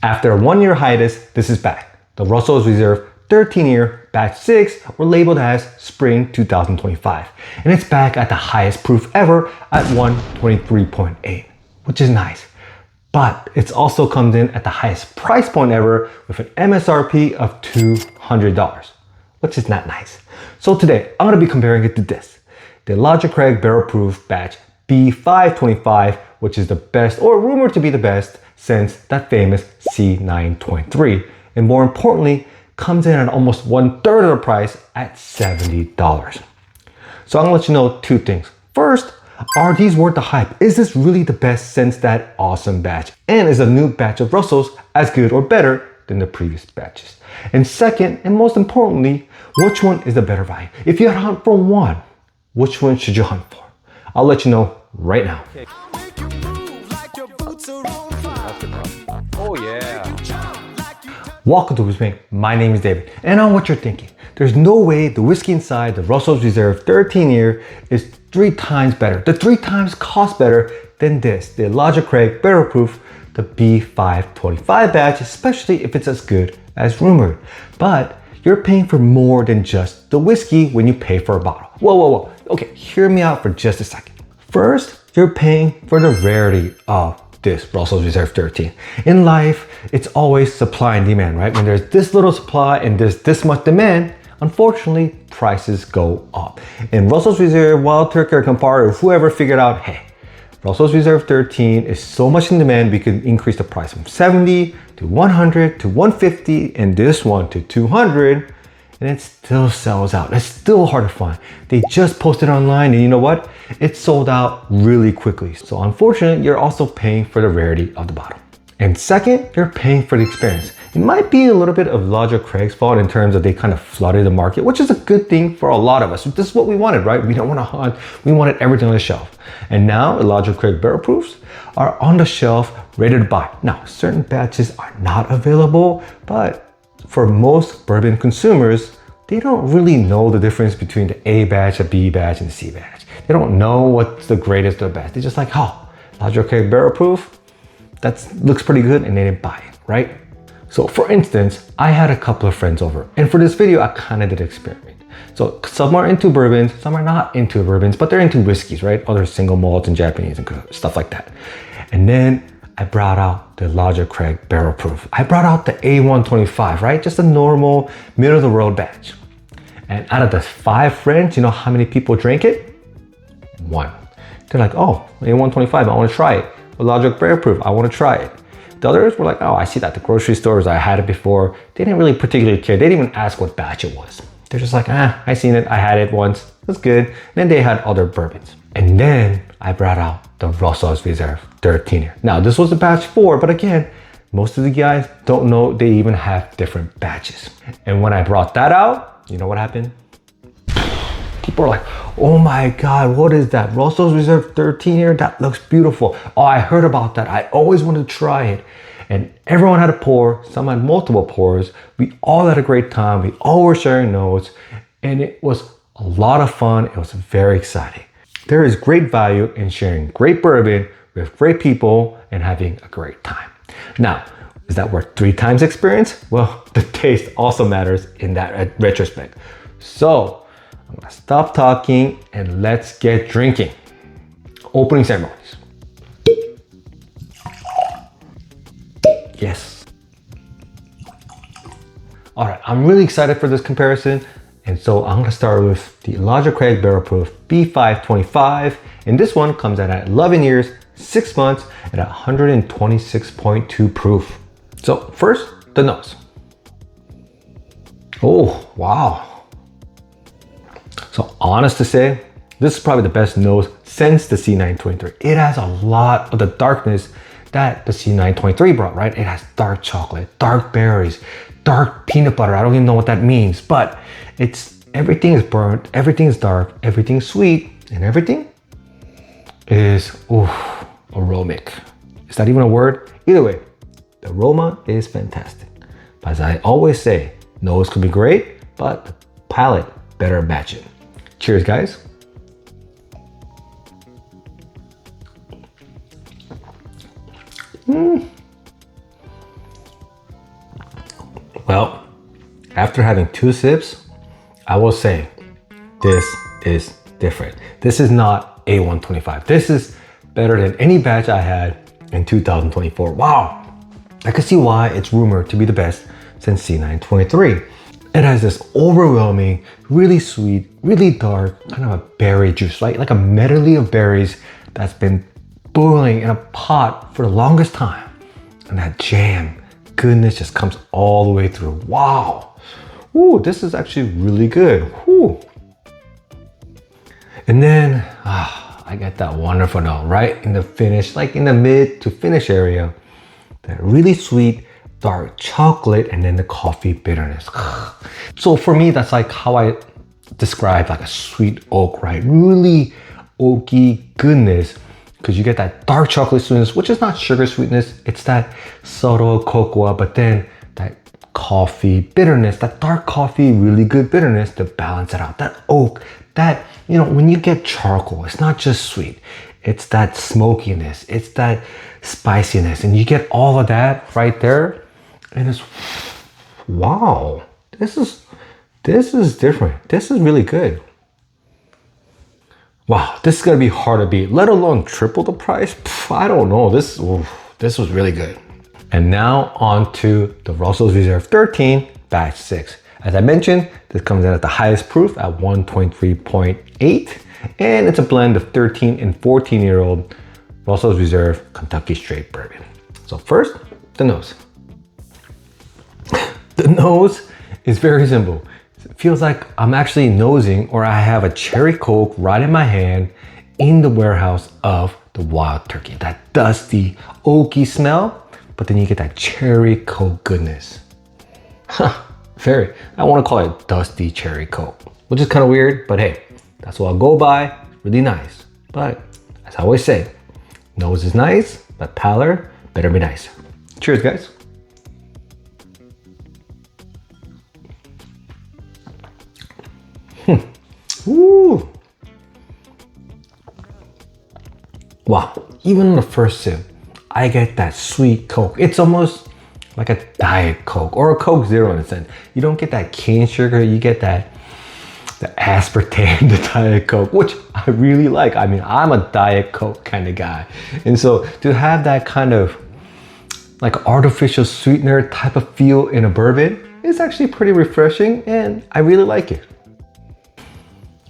After a 1-year hiatus, this is back. The Russell's Reserve 13-year batch 6 were labeled as spring 2025. And it's back at the highest proof ever at 123.8, which is nice. But it's also comes in at the highest price point ever with an MSRP of $200, which is not nice. So today, I'm gonna be comparing it to this, the Elijah Craig Barrel Proof Batch B525, which is the best, or rumored to be the best, since that famous C923. And more importantly, comes in at almost 1/3 of the price at $70. So I'm gonna let you know two things. First, are these worth the hype? Is this really the best since that awesome batch? And is a new batch of Russells as good or better than the previous batches? And second, and most importantly, which one is the better value? If you had to hunt for one, which one should you hunt for? I'll let you know right now. Oh yeah. Welcome to Whiskey. My name is David, and I know what you're thinking. There's no way the whiskey inside the Russell's Reserve 13-year is 3 times better. The 3 times cost better than this, the Elijah Craig Barrel Proof, the B525 batch, especially if it's as good as rumored. But you're paying for more than just the whiskey when you pay for a bottle. Whoa. Okay, hear me out for just a second. First, you're paying for the rarity of this Russell's Reserve 13. In life, it's always supply and demand, right? When there's this little supply and there's this much demand, unfortunately, prices go up. And Russell's Reserve, Wild Turkey, or Campari, or whoever figured out, hey, Russell's Reserve 13 is so much in demand, we could increase the price from 70 to 100 to 150, and this one to 200, and it still sells out. It's still hard to find. They just posted online, and you know what? It sold out really quickly. So unfortunately, you're also paying for the rarity of the bottle. And second, you're paying for the experience. It might be a little bit of Elijah Craig's fault in terms of they kind of flooded the market, which is a good thing for a lot of us. This is what we wanted, right? We don't want to hunt. We wanted everything on the shelf. And now Elijah Craig Barrel Proofs are on the shelf, ready to buy. Now, certain batches are not available, but for most bourbon consumers, they don't really know the difference between the A batch, a B batch, and the C batch. They don't know what's the greatest of the best. They're just like, oh, Elijah Craig Barrel Proof, that looks pretty good, and they didn't buy it, right? So for instance, I had a couple of friends over, and for this video, I kind of did an experiment. So some are into bourbons, some are not into bourbons, but they're into whiskeys, right? Other single malts and Japanese and stuff like that. And then I brought out the Elijah Craig Barrel Proof. I brought out the A125, right? Just a normal middle of the road batch. And out of the 5 friends, you know how many people drank it? 1. They're like, oh, A125, I want to try it. Elijah Craig Barrel Proof, I want to try it. The others were like, oh, I see that at the grocery stores, I had it before. They didn't really particularly care. They didn't even ask what batch it was. They're just like, I seen it, I had it once, that's good. And then they had other bourbons. And then I brought out the Russell's Reserve 13-year. Now, this was a batch 4, but again, most of the guys don't know they even have different batches. And when I brought that out, you know what happened? People are like, oh my God, what is that? Russell's Reserve 13-year? That looks beautiful. Oh, I heard about that. I always wanted to try it. And everyone had a pour. Some had multiple pours. We all had a great time. We all were sharing notes. And it was a lot of fun. It was very exciting. There is great value in sharing great bourbon with great people and having a great time. Now, is that worth 3 times experience? Well, the taste also matters in that retrospect. So I'm gonna stop talking and let's get drinking. Opening ceremonies. Yes. All right, I'm really excited for this comparison. And so I'm gonna start with the Elijah Craig Barrel Proof B525. And this one comes out at 11 years, 6 months, at 126.2 proof. So first, the nose. Oh, wow. So honest to say, this is probably the best nose since the C923. It has a lot of the darkness that the C923 brought, right? It has dark chocolate, dark berries, dark peanut butter. I don't even know what that means, but everything is burnt, everything is dark, everything is sweet, and everything is aromatic. Is that even a word? Either way, the aroma is fantastic. But as I always say, nose could be great, but the palate better match it. Cheers, guys. Well, after having 2 sips, I will say this is different. This is not A125. This is better than any batch I had in 2024. Wow. I can see why it's rumored to be the best since C923. It has this overwhelming, really sweet, really dark, kind of a berry juice, right? Like a medley of berries that's been boiling in a pot for the longest time. And that jam goodness just comes all the way through. Wow. Ooh, this is actually really good. Ooh. And then I get that wonderful note right in the finish, like in the mid to finish area. That really sweet, dark chocolate, and then the coffee bitterness. So for me, that's like how I describe like a sweet oak, right? Really oaky goodness, because you get that dark chocolate sweetness, which is not sugar sweetness. It's that subtle cocoa, but then that coffee bitterness, that dark coffee, really good bitterness to balance it out. That oak, that, you know, when you get charcoal, it's not just sweet. It's that smokiness, it's that spiciness, and you get all of that right there. And it's, wow, this is different. This is really good. Wow, this is gonna be hard to beat, let alone triple the price. I don't know, this was really good. And now on to the Russell's Reserve 13 Batch 6. As I mentioned, this comes in at the highest proof at 123.8, and it's a blend of 13 and 14-year-old Russell's Reserve Kentucky Straight Bourbon. So first, the nose. The nose is very simple. It feels like I'm actually nosing, or I have a cherry Coke right in my hand in the warehouse of the Wild Turkey. That dusty, oaky smell, but then you get that cherry Coke goodness. I want to call it dusty cherry Coke, which is kind of weird, but hey, that's what I'll go by. Really nice. But as I always say, nose is nice, but palate better be nice. Cheers, guys. Ooh. Wow, even on the first sip, I get that sweet Coke. It's almost like a Diet Coke or a Coke Zero in a sense. You don't get that cane sugar, you get the aspartame, the Diet Coke, which I really like. I mean, I'm a Diet Coke kind of guy. And so to have that kind of like artificial sweetener type of feel in a bourbon is actually pretty refreshing, and I really like it.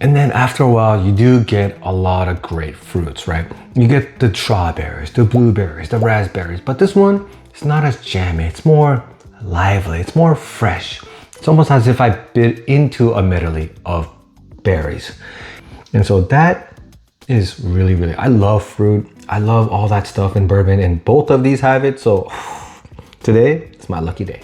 And then after a while, you do get a lot of great fruits, right? You get the strawberries, the blueberries, the raspberries, but this one, it's not as jammy. It's more lively, it's more fresh. It's almost as if I bit into a medley of berries. And so that is really, really, I love fruit. I love all that stuff in bourbon, and both of these have it. So today, it's my lucky day.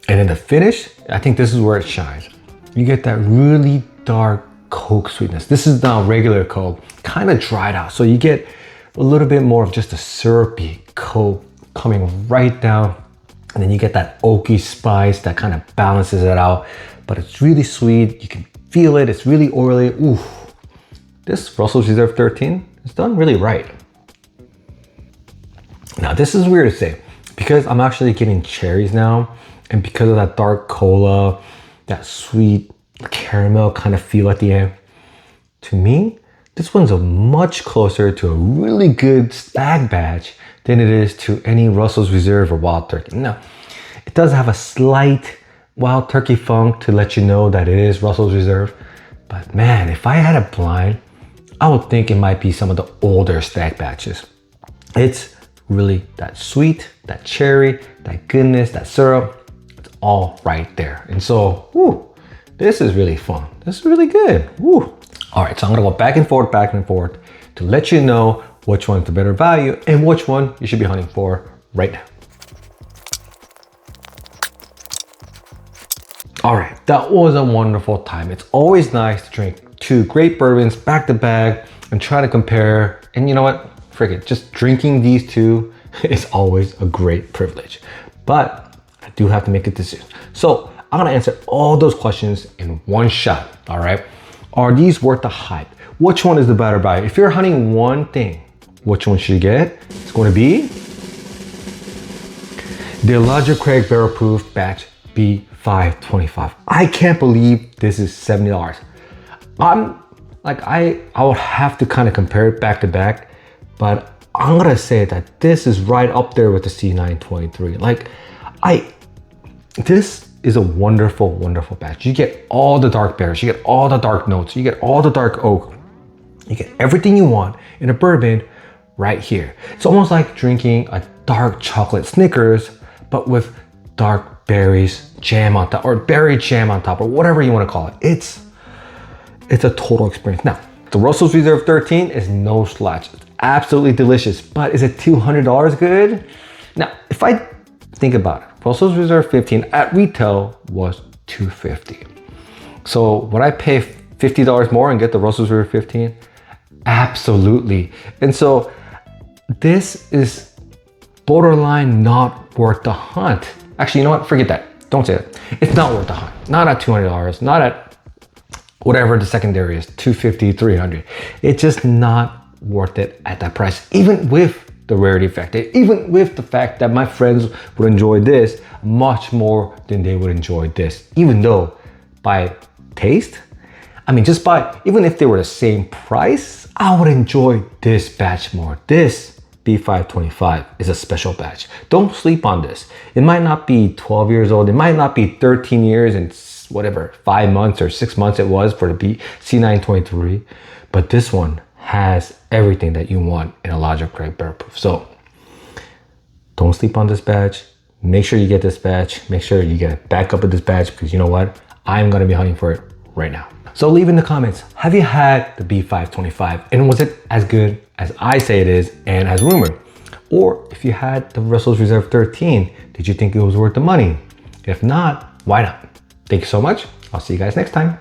And in the finish, I think this is where it shines. You get that really dark Coke sweetness. This is now regular Coke, kind of dried out. So you get a little bit more of just a syrupy Coke coming right down. And then you get that oaky spice that kind of balances it out. But it's really sweet. You can feel it. It's really oily. Ooh, this Russell's Reserve 13 is done really right. Now this is weird to say, because I'm actually getting cherries now, and because of that dark cola, that sweet caramel kind of feel at the end. To me, this one's a much closer to a really good stag batch than it is to any Russell's Reserve or Wild Turkey. Now, it does have a slight Wild Turkey funk to let you know that it is Russell's Reserve. But man, if I had a blind, I would think it might be some of the older stag batches. It's really that sweet, that cherry, that goodness, that syrup. All right there. And so, whoo, this is really fun. This is really good. Woo. All right, so I'm gonna go back and forth to let you know which one's the better value and which one you should be hunting for right now. All right, that was a wonderful time. It's always nice to drink 2 great bourbons back to back and try to compare. And you know what? Frick it, just drinking these 2 is always a great privilege. But I do have to make a decision. So I'm gonna answer all those questions in one shot, all right? Are these worth the hype? Which one is the better value? If you're hunting one thing, which one should you get? It's going to be The Elijah Craig Barrel Proof Batch B525. I can't believe this is $70. I would have to kind of compare it back to back, but I'm gonna say that this is right up there with the C923. This is a wonderful, wonderful batch. You get all the dark berries, you get all the dark notes, you get all the dark oak. You get everything you want in a bourbon right here. It's almost like drinking a dark chocolate Snickers, but with dark berries jam on top, or berry jam on top, or whatever you want to call it. It's a total experience. Now, the Russell's Reserve 13 is no slouch. It's absolutely delicious, but is it $200 good? Now, if I think about it, Russell's Reserve 15 at retail was $250. So would I pay $50 more and get the Russell's Reserve 15? Absolutely. And so this is borderline not worth the hunt. Actually, you know what? Forget that. Don't say that. It's not worth the hunt. Not at $200, not at whatever the secondary is, $250, $300. It's just not worth it at that price, even with the rarity factor, even with the fact that my friends would enjoy this much more than they would enjoy this, even though by taste, I mean, just by, even if they were the same price, I would enjoy this batch more. This B525 is a special batch. Don't sleep on this. It might not be 12 years old. It might not be 13 years and whatever, 5 months or 6 months it was for the C923, but this one has everything that you want in a Elijah Craig Barrel Proof. So don't sleep on this batch. Make sure you get this batch. Make sure you get a backup of this batch, because you know what? I'm gonna be hunting for it right now. So leave in the comments, have you had the B525 and was it as good as I say it is and as rumored? Or if you had the Russell's Reserve 13, did you think it was worth the money? If not, why not? Thank you so much. I'll see you guys next time.